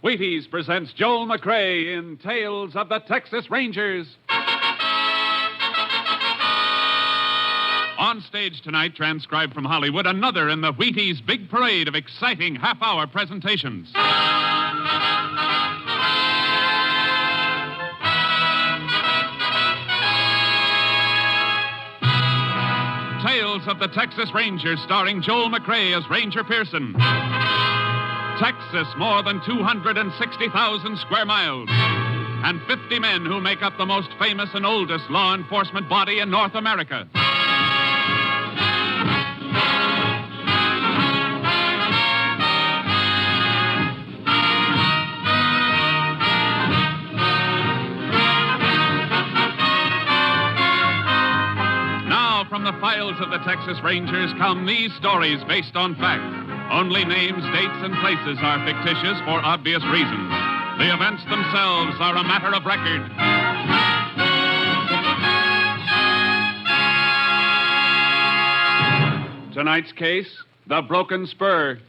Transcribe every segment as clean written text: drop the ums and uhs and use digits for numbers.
Wheaties presents Joel McRae in Tales of the Texas Rangers. On stage tonight, transcribed from Hollywood, another in the Wheaties big parade of exciting half-hour presentations. Tales of the Texas Rangers, starring Joel McRae as Ranger Pearson. Texas, more than 260,000 square miles, and 50 men who make up the most famous and oldest law enforcement body in North America. Now, from the files of the Texas Rangers come these stories based on fact. Only names, dates, and places are fictitious for obvious reasons. The events themselves are a matter of record. Tonight's case, the Broken Spur.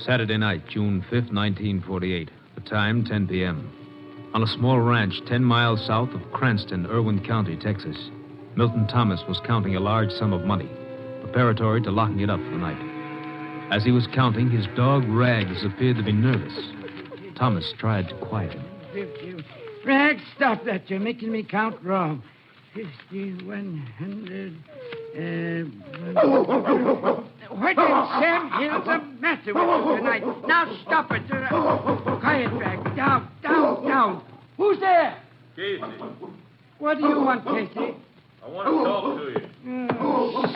Saturday night, June 5th, 1948. The time, 10 p.m. On a small ranch 10 miles south of Cranston, Irwin County, Texas, Milton Thomas was counting a large sum of money, preparatory to locking it up for the night. As he was counting, his dog Rags appeared to be nervous. Thomas tried to quiet him. Rags, stop that. You're making me count wrong. 50, 100... What in Sam Hill's the matter with you tonight? Now stop it. Quiet, Rags. Down. Who's there? Casey. What do you want, Casey? I want to talk to you.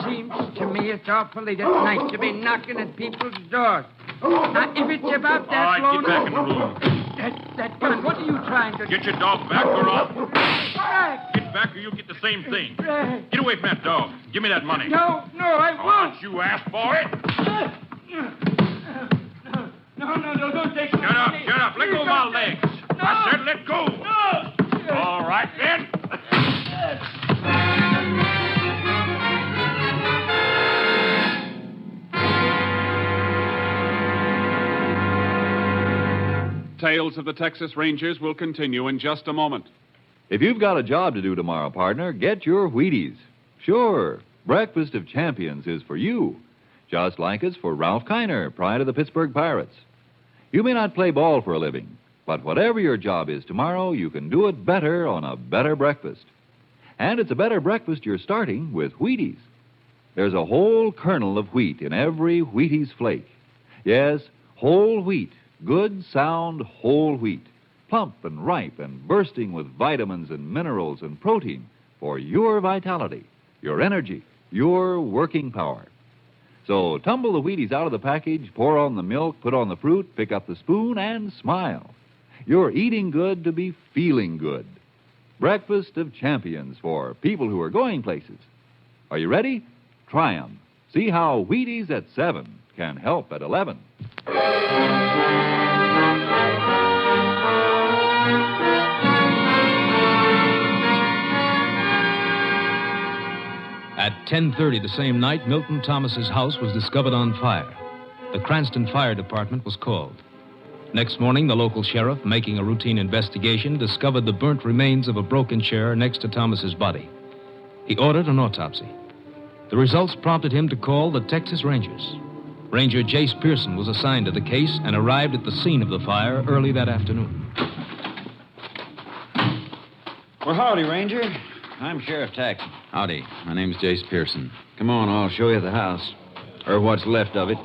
Seems to me it's awful late at night to be knocking at people's doors. Now, if it's about that All right, get back in the room. That gun, what are you trying to do? Get your dog back or I'll... Rags! Get back or you'll get the same thing. Rags! Get away from that dog. Give me that money. No, I won't. Don't you ask for it? No, don't take Shut up. Let go of my legs. No. I said let go. No. All right, then. Tales of the Texas Rangers will continue in just a moment. If you've got a job to do tomorrow, partner, get your Wheaties. Sure, Breakfast of Champions is for you, just like it's for Ralph Kiner, pride of the Pittsburgh Pirates. You may not play ball for a living, but whatever your job is tomorrow, you can do it better on a better breakfast. And it's a better breakfast you're starting with Wheaties. There's a whole kernel of wheat in every Wheaties flake. Yes, whole wheat, good, sound, whole wheat. Plump and ripe and bursting with vitamins and minerals and protein for your vitality, your energy, your working power. So tumble the Wheaties out of the package, pour on the milk, put on the fruit, pick up the spoon, and smile. You're eating good to be feeling good. Breakfast of Champions for people who are going places. Are you ready? Try 'em. See how Wheaties at 7 can help at 11. At 10:30 the same night, Milton Thomas's house was discovered on fire. The Cranston Fire Department was called. Next morning, the local sheriff, making a routine investigation, discovered the burnt remains of a broken chair next to Thomas's body. He ordered an autopsy. The results prompted him to call the Texas Rangers. Ranger Jace Pearson was assigned to the case and arrived at the scene of the fire early that afternoon. Well, howdy, Ranger. I'm Sheriff Taxon. Howdy. My name's Jace Pearson. Come on, I'll show you the house. Or what's left of it.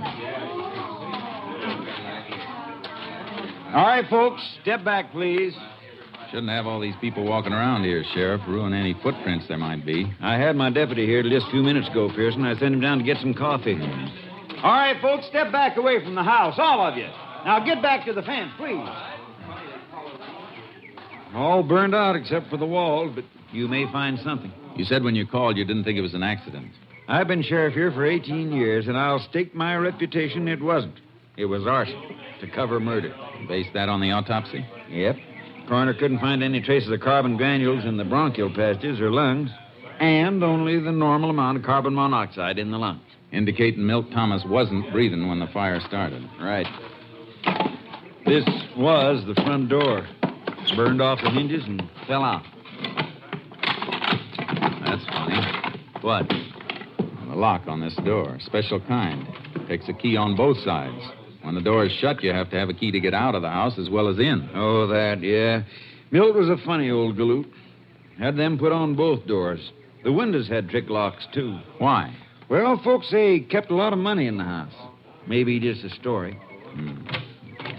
All right, folks, step back, please. Shouldn't have all these people walking around here, Sheriff. Ruin any footprints there might be. I had my deputy here just a few minutes ago, Pearson. I sent him down to get some coffee. All right, folks, step back away from the house, all of you. Now get back to the fence, please. All burned out except for the walls, but you may find something. You said when you called you didn't think it was an accident. I've been sheriff here for 18 years, and I'll stake my reputation it wasn't. It was arson to cover murder. Based that on the autopsy? Yep. Coroner couldn't find any traces of carbon granules in the bronchial passages or lungs. And only the normal amount of carbon monoxide in the lungs. Indicating Milt Thomas wasn't breathing when the fire started. Right. This was the front door. Burned off the hinges and fell out. That's funny. What? The lock on this door, special kind. Takes a key on both sides. When the door is shut, you have to have a key to get out of the house as well as in. Oh, that, yeah. Milt was a funny old galoot. Had them put on both doors. The windows had trick locks, too. Why? Well, folks say he kept a lot of money in the house. Maybe just a story.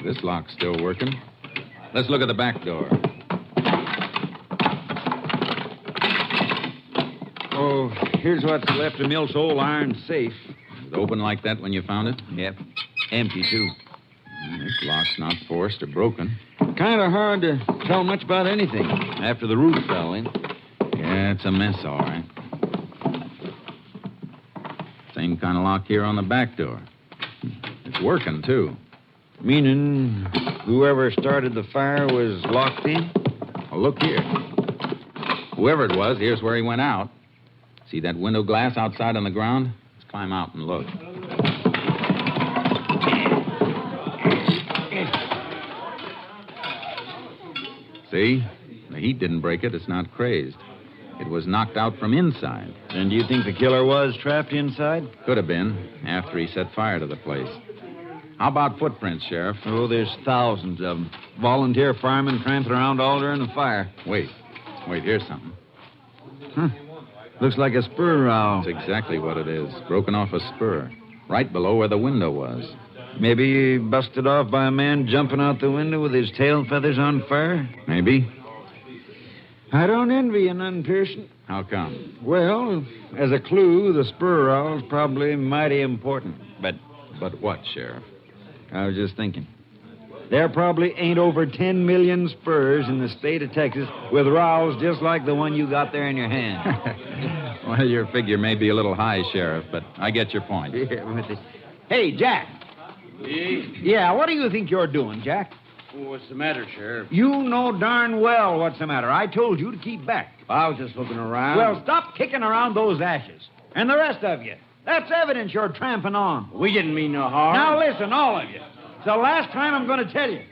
This lock's still working. Let's look at the back door. Oh, here's what's left of Milt's old iron safe. Was it open like that when you found it? Yep. Empty, too. This lock's not forced or broken. Kind of hard to tell much about anything after the roof fell in. Yeah, it's a mess, all right. Same kind of lock here on the back door. It's working, too. Meaning whoever started the fire was locked in? Well, look here. Whoever it was, here's where he went out. See that window glass outside on the ground? Let's climb out and look. See? The heat didn't break it. It's not crazed. It was knocked out from inside. And do you think the killer was trapped inside? Could have been, after he set fire to the place. How about footprints, Sheriff? Oh, there's thousands of them. Volunteer firemen tramping around all during the fire. Wait, here's something. Looks like a spur rowel. That's exactly what it is. Broken off a spur. Right below where the window was. Maybe busted off by a man jumping out the window with his tail feathers on fire? Maybe. I don't envy you none, Pearson. How come? Well, as a clue, the spur rowel's probably mighty important. But what, Sheriff? I was just thinking. There probably ain't over 10 million spurs in the state of Texas with rowels just like the one you got there in your hand. Well, your figure may be a little high, Sheriff, but I get your point. Hey, Jack. Yeah, what do you think you're doing, Jack? What's the matter, Sheriff? You know darn well what's the matter. I told you to keep back. I was just looking around. Well, stop kicking around those ashes. And the rest of you. That's evidence you're tramping on. We didn't mean no harm. Now listen, all of you. It's the last time I'm going to tell you.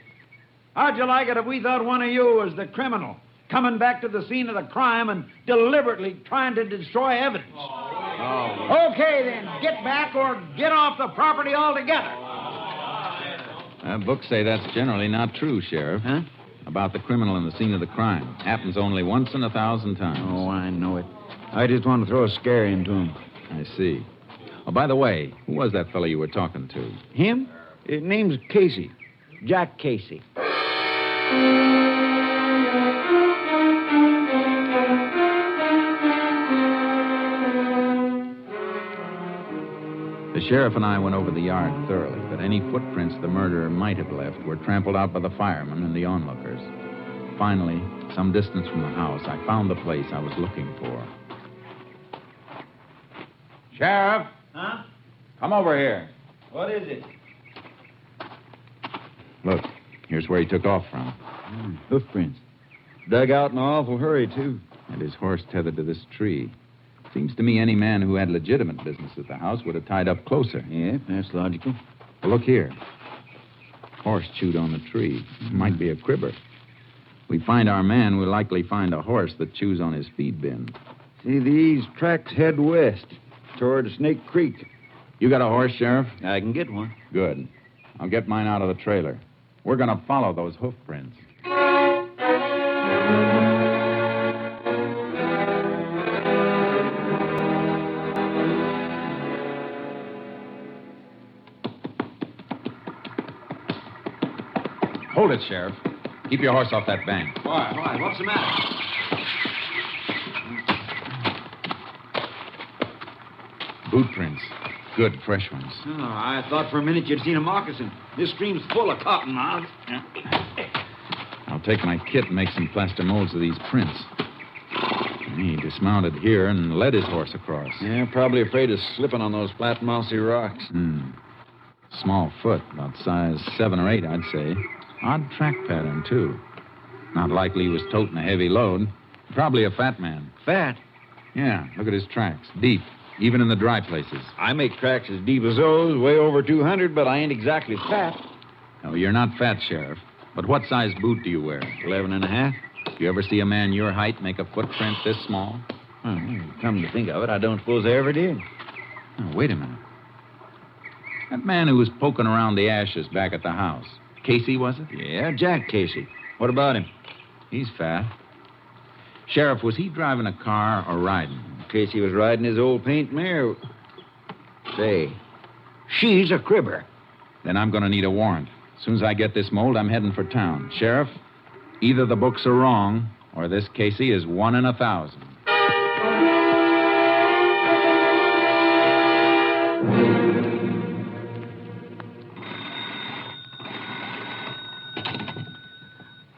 How'd you like it if we thought one of you was the criminal, coming back to the scene of the crime and deliberately trying to destroy evidence? Oh. Okay, then, get back or get off the property altogether. Books say that's generally not true, Sheriff. Huh? About the criminal in the scene of the crime. Happens only once in 1,000 times. Oh, I know it. I just want to throw a scare into him. I see. Oh, by the way, who was that fellow you were talking to? Him? His name's Casey. Jack Casey. The sheriff and I went over the yard thoroughly, but any footprints the murderer might have left were trampled out by the firemen and the onlookers. Finally, some distance from the house, I found the place I was looking for. Sheriff? Huh? Come over here. What is it? Look, here's where he took off from. Hoofprints. Dug out in an awful hurry, too. And his horse tethered to this tree. Seems to me any man who had legitimate business at the house would have tied up closer. Yeah, that's logical. Well, look here. Horse chewed on the tree. Might be a cribber. We find our man, we'll likely find a horse that chews on his feed bin. See, these tracks head west toward Snake Creek. You got a horse, Sheriff? I can get one. Good. I'll get mine out of the trailer. We're going to follow those hoof prints. Hold it, Sheriff. Keep your horse off that bank. Why? What's the matter? Boot prints. Good, fresh ones. Oh, I thought for a minute you'd seen a moccasin. This stream's full of cottonmouths. I'll take my kit and make some plaster molds of these prints. He dismounted here and led his horse across. Yeah, probably afraid of slipping on those flat, mossy rocks. Small foot, about size 7 or 8, I'd say. Odd track pattern, too. Not likely he was toting a heavy load. Probably a fat man. Fat? Yeah, look at his tracks. Deep, even in the dry places. I make tracks as deep as those, way over 200, but I ain't exactly fat. No, you're not fat, Sheriff. But what size boot do you wear? 11 and a half. You ever see a man your height make a footprint this small? Come to think of it, I don't suppose I ever did. Oh, wait a minute. That man who was poking around the ashes back at the house. Casey, was it? Yeah, Jack Casey. What about him? He's fat. Sheriff, was he driving a car or riding? Casey was riding his old paint mare. Say, she's a cribber. Then I'm going to need a warrant. As soon as I get this mold, I'm heading for town. Sheriff, either the books are wrong or this Casey is 1 in 1,000.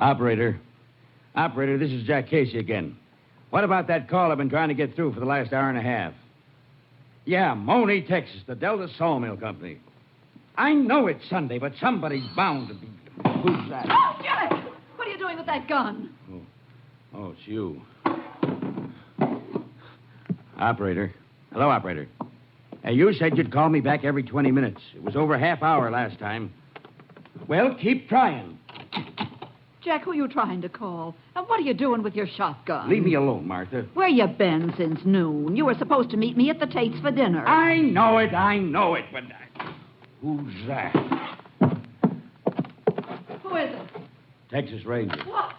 Operator, this is Jack Casey again. What about that call I've been trying to get through for the last hour and a half? Yeah, Money, Texas, the Delta Sawmill Company. I know it's Sunday, but somebody's bound to be. Who's that? Oh, Jack! What are you doing with that gun? Oh, it's you. Operator. Hello, operator. You said you'd call me back every 20 minutes. It was over a half hour last time. Well, keep trying. Jack, who are you trying to call? And what are you doing with your shotgun? Leave me alone, Martha. Where you been since noon? You were supposed to meet me at the Tate's for dinner. I know it, but... Who's that? Who is it? Texas Ranger. What?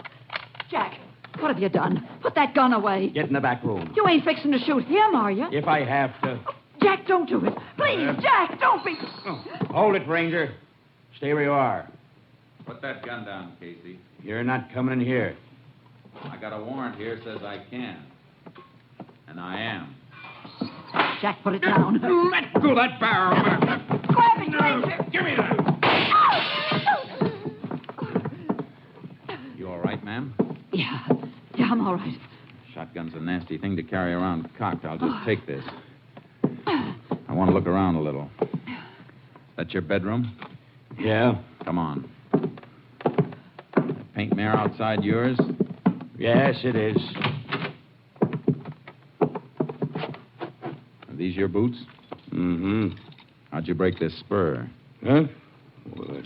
Jack, what have you done? Put that gun away. Get in the back room. You ain't fixing to shoot him, are you? If I have to. Jack, don't do it. Please, Jack, don't be... Hold it, Ranger. Stay where you are. Put that gun down, Casey. You're not coming in here. I got a warrant here says I can. And I am. Jack, put it down. Let go that barrel. Grab it, Ranger. Give me that. You all right, ma'am? Yeah, I'm all right. Shotgun's a nasty thing to carry around cocked. I'll just take this. I want to look around a little. That your bedroom? Yeah. Come on. That paint mare outside yours? Yes, it is. Are these your boots? Mm-hmm. How'd you break this spur? Huh? Well, I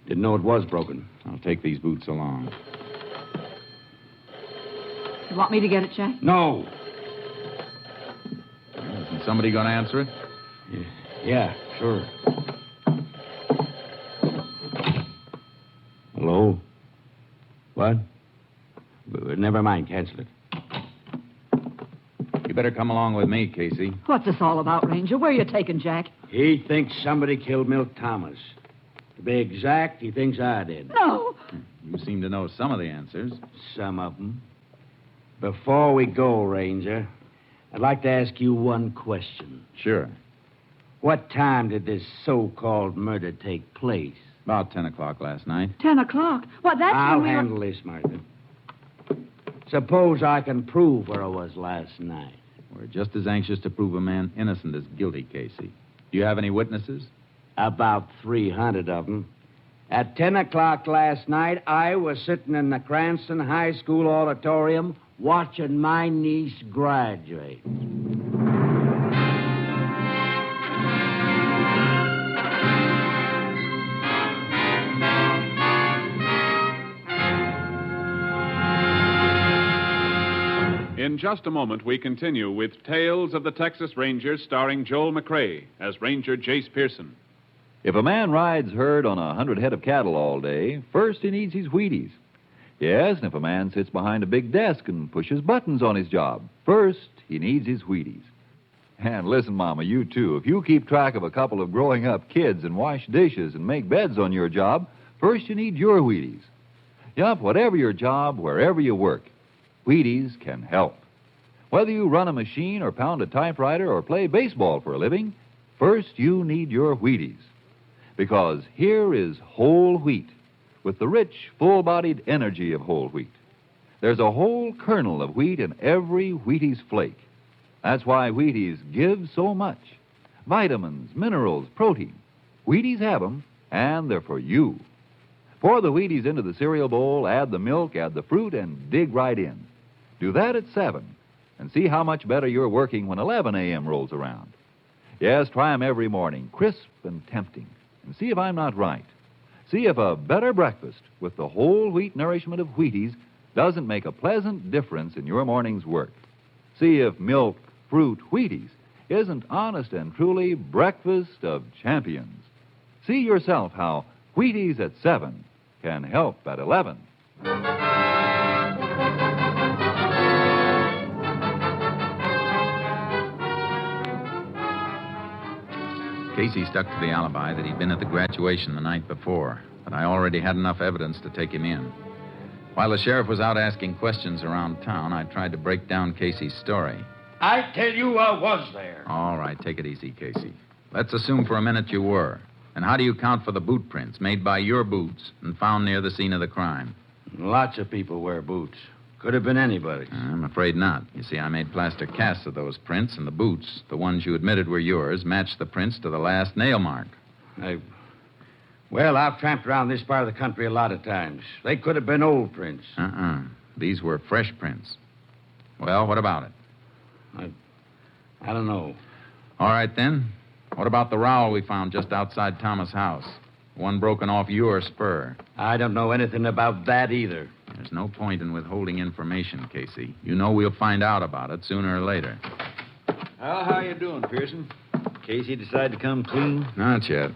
didn't know it was broken. I'll take these boots along. You want me to get it, Jack? No. Isn't somebody going to answer it? Yeah, sure. Hello? What? Never mind. Cancel it. You better come along with me, Casey. What's this all about, Ranger? Where are you taking Jack? He thinks somebody killed Milt Thomas. To be exact, he thinks I did. No. You seem to know some of the answers. Some of them. Before we go, Ranger, I'd like to ask you one question. Sure. What time did this so-called murder take place? About 10 o'clock last night. 10 o'clock. Why, that's I'll when we handle this, Martha. Suppose I can prove where I was last night. We're just as anxious to prove a man innocent as guilty, Casey. Do you have any witnesses? About 300 of them. At 10 o'clock last night, I was sitting in the Cranston High School auditorium watching my niece graduate. In just a moment, we continue with Tales of the Texas Rangers starring Joel McRae as Ranger Jace Pearson. If a man rides herd on 100 head of cattle all day, first he needs his Wheaties. Yes, and if a man sits behind a big desk and pushes buttons on his job, first he needs his Wheaties. And listen, Mama, you too. If you keep track of a couple of growing up kids and wash dishes and make beds on your job, first you need your Wheaties. Yup, whatever your job, wherever you work, Wheaties can help. Whether you run a machine or pound a typewriter or play baseball for a living, first you need your Wheaties. Because here is whole wheat with the rich, full-bodied energy of whole wheat. There's a whole kernel of wheat in every Wheaties flake. That's why Wheaties give so much. Vitamins, minerals, protein. Wheaties have them, and they're for you. Pour the Wheaties into the cereal bowl, add the milk, add the fruit, and dig right in. Do that at 7. and see how much better you're working when 11 a.m. rolls around. Yes, try 'em every morning, crisp and tempting, and see if I'm not right. See if a better breakfast with the whole wheat nourishment of Wheaties doesn't make a pleasant difference in your morning's work. See if milk, fruit, Wheaties isn't honest and truly breakfast of champions. See yourself how Wheaties at 7 can help at 11. Casey stuck to the alibi that he'd been at the graduation the night before, but I already had enough evidence to take him in. While the sheriff was out asking questions around town, I tried to break down Casey's story. I tell you, I was there. All right, take it easy, Casey. Let's assume for a minute you were. And how do you account for the boot prints made by your boots and found near the scene of the crime? Lots of people wear boots. Could have been anybody. I'm afraid not. You see, I made plaster casts of those prints, and the boots, the ones you admitted were yours, matched the prints to the last nail mark. Well, I've tramped around this part of the country a lot of times. They could have been old prints. These were fresh prints. Well, what about it? I don't know. All right, then. What about the rowel we found just outside Thomas' house? One broken off your spur. I don't know anything about that either. There's no point in withholding information, Casey. You know we'll find out about it sooner or later. Well, how you doing, Pearson? Casey decided to come clean? Not yet.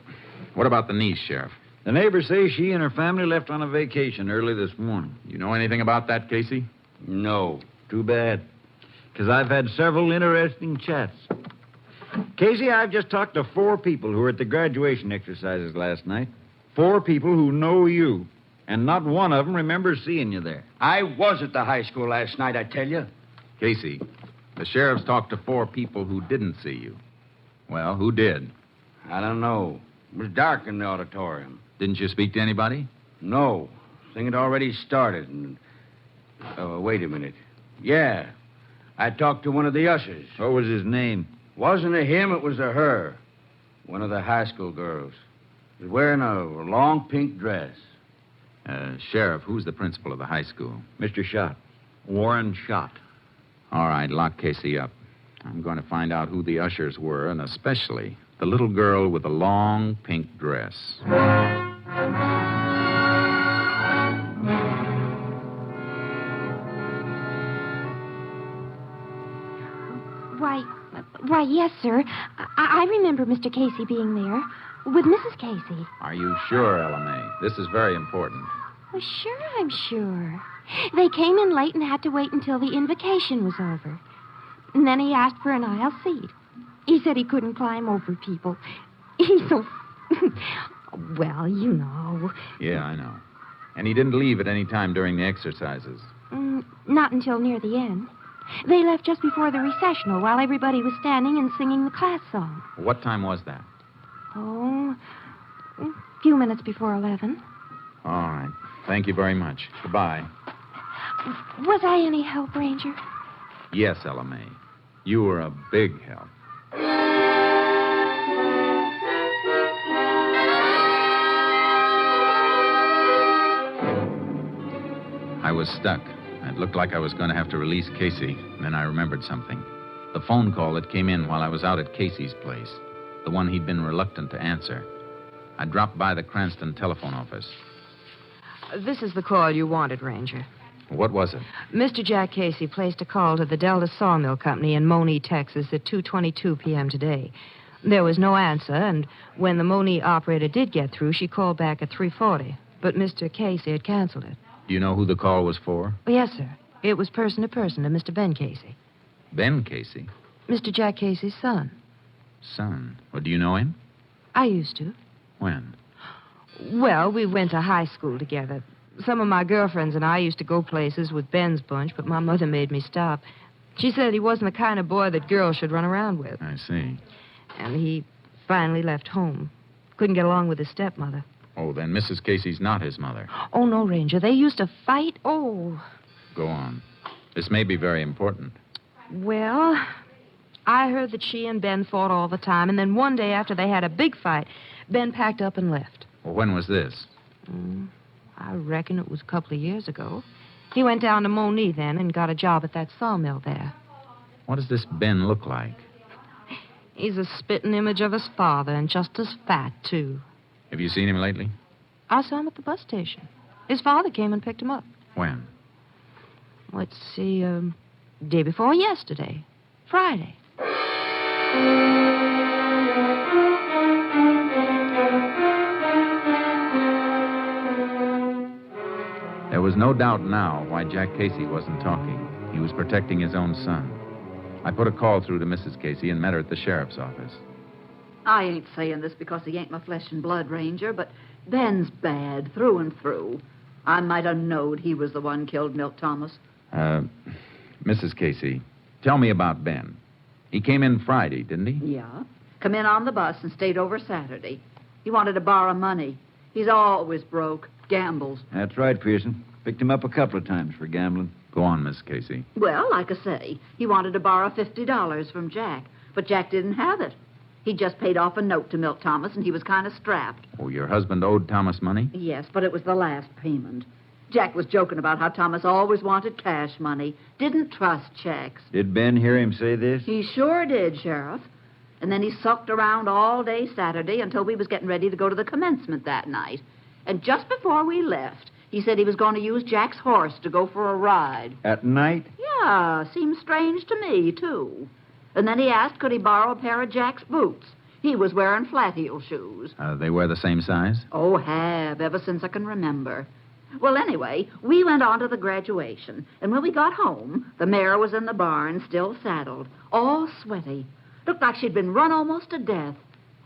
What about the niece, Sheriff? The neighbors say she and her family left on a vacation early this morning. You know anything about that, Casey? No. Too bad. Because I've had several interesting chats. Casey, I've just talked to 4 people who were at the graduation exercises last night. 4 people who know you. And not one of them remembers seeing you there. I was at the high school last night, I tell you. Casey, the sheriff's talked to 4 people who didn't see you. Well, who did? I don't know. It was dark in the auditorium. Didn't you speak to anybody? No. Thing had already started. And... Oh, wait a minute. Yeah. I talked to one of the ushers. What was his name? Wasn't a him, it was a her. One of the high school girls. She was wearing a long pink dress. Sheriff, who's the principal of the high school? Mr. Schott. Warren Schott. All right, lock Casey up. I'm going to find out who the ushers were, and especially the little girl with the long pink dress. Why, yes, sir. I remember Mr. Casey being there with Mrs. Casey. Are you sure, Ella May? This is very important. Well, sure, I'm sure. They came in late and had to wait until the invocation was over. And then he asked for an aisle seat. He said he couldn't climb over people. He's so... well, you know. Yeah, I know. And he didn't leave at any time during the exercises? Not until near the end. They left just before the recessional while everybody was standing and singing the class song. What time was that? Oh, a few minutes before 11. All right. Thank you very much. Goodbye. Was I any help, Ranger? Yes, Ella May. You were a big help. I was stuck. It looked like I was going to have to release Casey. Then I remembered something. The phone call that came in while I was out at Casey's place. The one he'd been reluctant to answer. I dropped by the Cranston telephone office. This is the call you wanted, Ranger. What was it? Mr. Jack Casey placed a call to the Delta Sawmill Company in Monee, Texas at 2:22 p.m. today. There was no answer, and when the Monee operator did get through, she called back at 3:40. But Mr. Casey had canceled it. Do you know who the call was for? Yes, sir. It was person to person to Mr. Ben Casey. Ben Casey? Mr. Jack Casey's son. Son? Well, do you know him? I used to. When? Well, we went to high school together. Some of my girlfriends and I used to go places with Ben's bunch, but my mother made me stop. She said he wasn't the kind of boy that girls should run around with. I see. And he finally left home. Couldn't get along with his stepmother. Oh, then Mrs. Casey's not his mother. Oh, no, Ranger. They used to fight. Oh. Go on. This may be very important. Well, I heard that she and Ben fought all the time, and then one day after they had a big fight, Ben packed up and left. Well, when was this? I reckon it was a couple of years ago. He went down to Monee then and got a job at that sawmill there. What does this Ben look like? He's a spitting image of his father and just as fat, too. Have you seen him lately? I saw him at the bus station. His father came and picked him up. When? Let's see, day before yesterday. Friday. There was no doubt now why Jack Casey wasn't talking. He was protecting his own son. I put a call through to Mrs. Casey and met her at the sheriff's office. I ain't saying this because he ain't my flesh and blood, Ranger, but Ben's bad through and through. I might have knowed he was the one killed Milt Thomas. Mrs. Casey, tell me about Ben. He came in Friday, didn't he? Yeah. Come in on the bus and stayed over Saturday. He wanted to borrow money. He's always broke. Gambles. That's right, Pearson. Picked him up a couple of times for gambling. Go on, Miss Casey. Well, like I say, he wanted to borrow $50 from Jack, but Jack didn't have it. He just paid off a note to Milt Thomas, and he was kind of strapped. Oh, your husband owed Thomas money? Yes, but it was the last payment. Jack was joking about how Thomas always wanted cash money, didn't trust checks. Did Ben hear him say this? He sure did, Sheriff. And then he sulked around all day Saturday until we was getting ready to go to the commencement that night. And just before we left, he said he was going to use Jack's horse to go for a ride. At night? Yeah, seems strange to me, too. And then he asked could he borrow a pair of Jack's boots. He was wearing flat heel shoes. They wear the same size? Oh, have, ever since I can remember. Well, anyway, we went on to the graduation. And when we got home, the mare was in the barn, still saddled, all sweaty. Looked like she'd been run almost to death.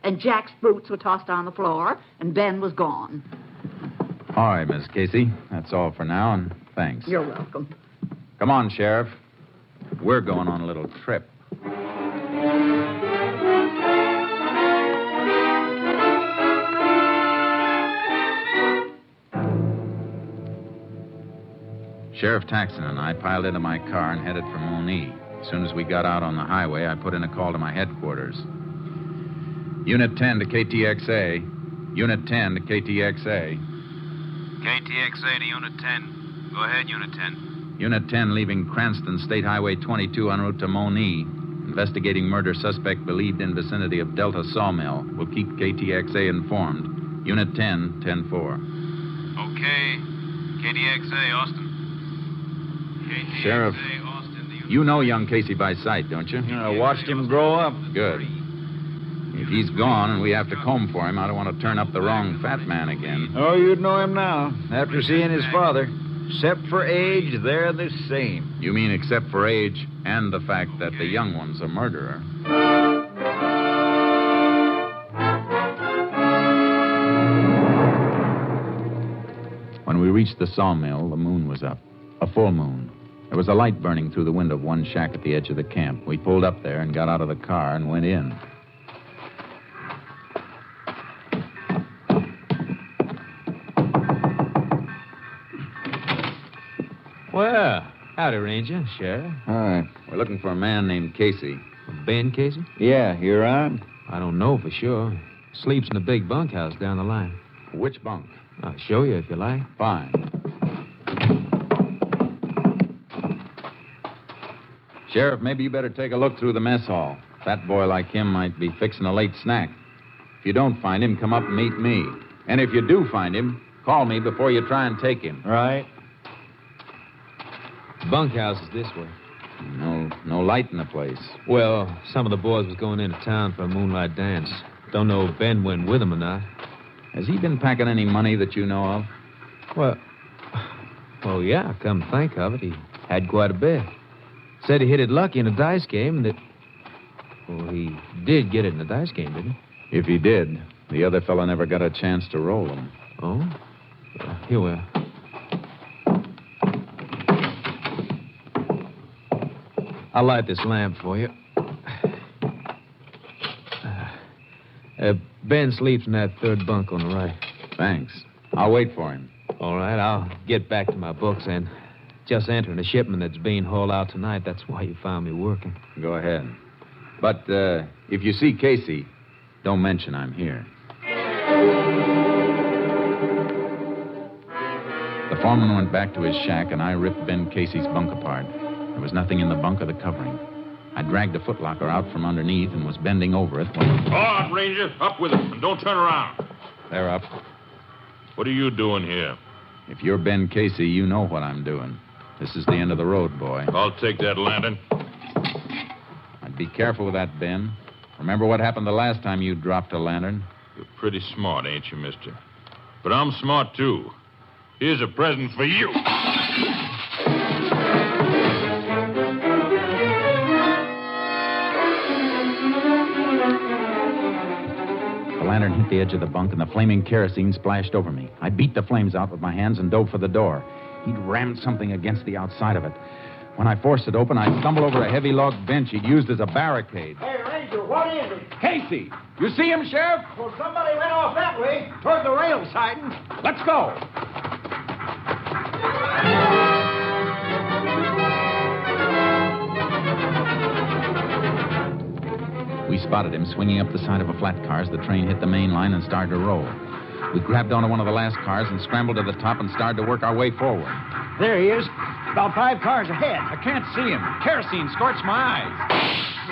And Jack's boots were tossed on the floor, and Ben was gone. All right, Miss Casey. That's all for now, and thanks. You're welcome. Come on, Sheriff. We're going on a little trip. Sheriff Taxon and I piled into my car and headed for Monee. As soon as we got out on the highway, I put in a call to my headquarters. Unit 10 to KTXA. Unit 10 to KTXA. KTXA to Unit 10. Go ahead, Unit 10. Unit 10 leaving Cranston State Highway 22 en route to Monee. Investigating murder suspect believed in vicinity of Delta Sawmill. Will keep KTXA informed. Unit 10, 10-4. Okay. KTXA, Austin. KTXA, Sheriff, Austin, you know young Casey by sight, don't you? I watched him grow up. Good. If he's gone and we have to comb for him, I don't want to turn up the wrong fat man again. Oh, you'd know him now, after seeing his father. Except for age, they're the same. You mean except for age and the fact that the young one's a murderer? When we reached the sawmill, the moon was up. A full moon. There was a light burning through the window of one shack at the edge of the camp. We pulled up there and got out of the car and went in. Well, howdy, Ranger, Sheriff. Hi. We're looking for a man named Casey. Ben Casey? Yeah, you're on? I don't know for sure. Sleeps in the big bunkhouse down the line. Which bunk? I'll show you if you like. Fine. Sheriff, maybe you better take a look through the mess hall. Fat boy like him might be fixing a late snack. If you don't find him, come up and meet me. And if you do find him, call me before you try and take him. Right. Bunkhouse is this way. No light in the place. Well, some of the boys was going into town for a moonlight dance. Don't know if Ben went with them or not. Has he been packing any money that you know of? Well, yeah, come to think of it, he had quite a bit. Said he hit it lucky in a dice game and that... Well, he did get it in a dice game, didn't he? If he did, the other fellow never got a chance to roll them. Oh? Here we are. I'll light this lamp for you. Ben sleeps in that third bunk on the right. Thanks. I'll wait for him. All right, I'll get back to my books and just entering a shipment that's being hauled out tonight. That's why you found me working. Go ahead. But if you see Casey, don't mention I'm here. The foreman went back to his shack, and I ripped Ben Casey's bunk apart. There was nothing in the bunk or the covering. I dragged a footlocker out from underneath and was bending over it when... All right, Ranger. Up with him, and don't turn around. They're up. What are you doing here? If you're Ben Casey, you know what I'm doing. This is the end of the road, boy. I'll take that lantern. I'd be careful with that, Ben. Remember what happened the last time you dropped a lantern? You're pretty smart, ain't you, mister? But I'm smart, too. Here's a present for you. The lantern hit the edge of the bunk, and the flaming kerosene splashed over me. I beat the flames out with my hands and dove for the door. He'd rammed something against the outside of it. When I forced it open, I stumbled over a heavy log bench he'd used as a barricade. Hey, Ranger, what is it? Casey! You see him, Sheriff? Well, somebody went off that way, toward the rail siding. Let's go! We spotted him swinging up the side of a flat car as the train hit the main line and started to roll. We grabbed onto one of the last cars and scrambled to the top and started to work our way forward. There he is, about 5 cars ahead. I can't see him. Kerosene scorched my eyes.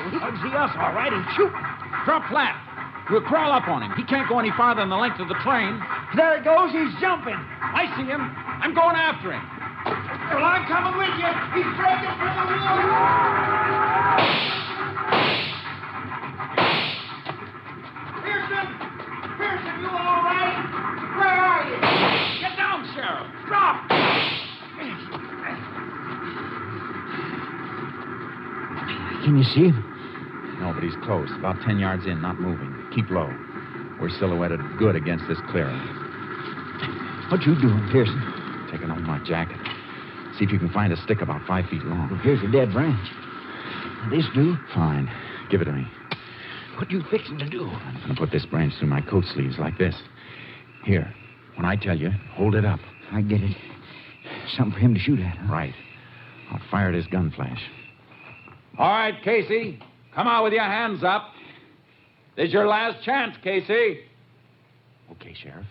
He can see us, all right. He's shooting. Drop flat. We'll crawl up on him. He can't go any farther than the length of the train. There he goes. He's jumping. I see him. I'm going after him. Well, I'm coming with you. He's breaking from the wheel. Pearson, you all right? Where are you? Get down, Sheriff. Drop. Can you see him? No, but he's close. About 10 yards in, not moving. Keep low. We're silhouetted good against this clearing. What you doing, Pearson? Taking off my jacket. See if you can find a stick about 5 feet long. Well, here's a dead branch. This do? Fine. Give it to me. What you fixing to do? I'm going to put this branch through my coat sleeves like this. Here. When I tell you, hold it up. I get it. Something for him to shoot at, huh? Right. I'll fire at his gun flash. All right, Casey. Come out with your hands up. This is your last chance, Casey. Okay, Sheriff.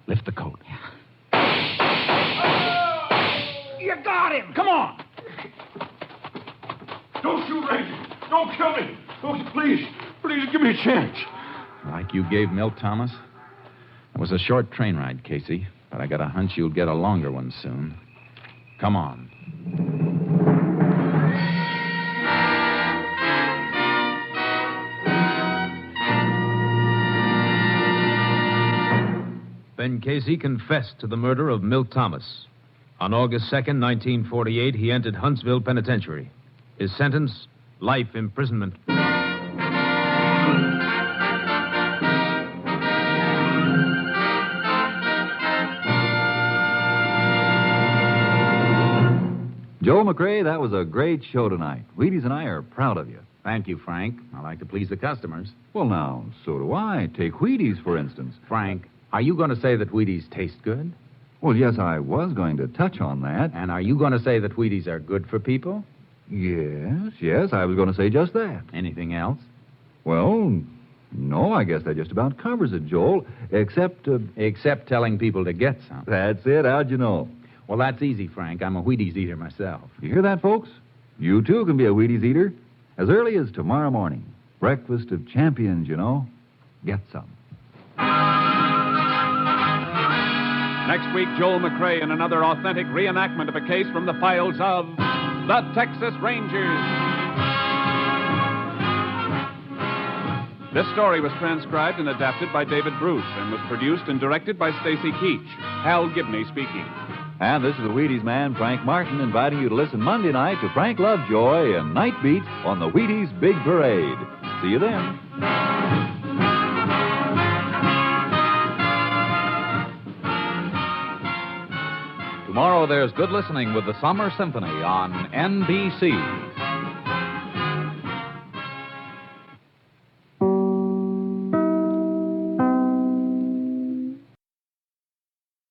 Lift the coat. You got him! Come on. Don't shoot, Ranger. Don't kill me. Oh, please give me a chance. Like you gave Milt Thomas? It was a short train ride, Casey, but I got a hunch you'll get a longer one soon. Come on. Ben Casey confessed to the murder of Milt Thomas. On August 2nd, 1948, he entered Huntsville Penitentiary. His sentence, life imprisonment. Joel McRae, that was a great show tonight. Wheaties and I are proud of you. Thank you, Frank. I like to please the customers. Well, now, so do I. Take Wheaties, for instance. Frank, are you going to say that Wheaties taste good? Well, yes, I was going to touch on that. And are you going to say that Wheaties are good for people? Yes, I was going to say just that. Anything else? Well, no, I guess that just about covers it, Joel, except... Except telling people to get some. That's it. How'd you know? Well, that's easy, Frank. I'm a Wheaties eater myself. You hear that, folks? You, too, can be a Wheaties eater. As early as tomorrow morning. Breakfast of champions, you know. Get some. Next week, Joel McRae in another authentic reenactment of a case from the files of the Texas Rangers. This story was transcribed and adapted by David Bruce and was produced and directed by Stacy Keach. Hal Gibney speaking. And this is the Wheaties man, Frank Martin, inviting you to listen Monday night to Frank Lovejoy and Night Beat on the Wheaties Big Parade. See you then. Tomorrow there's good listening with the Summer Symphony on NBC.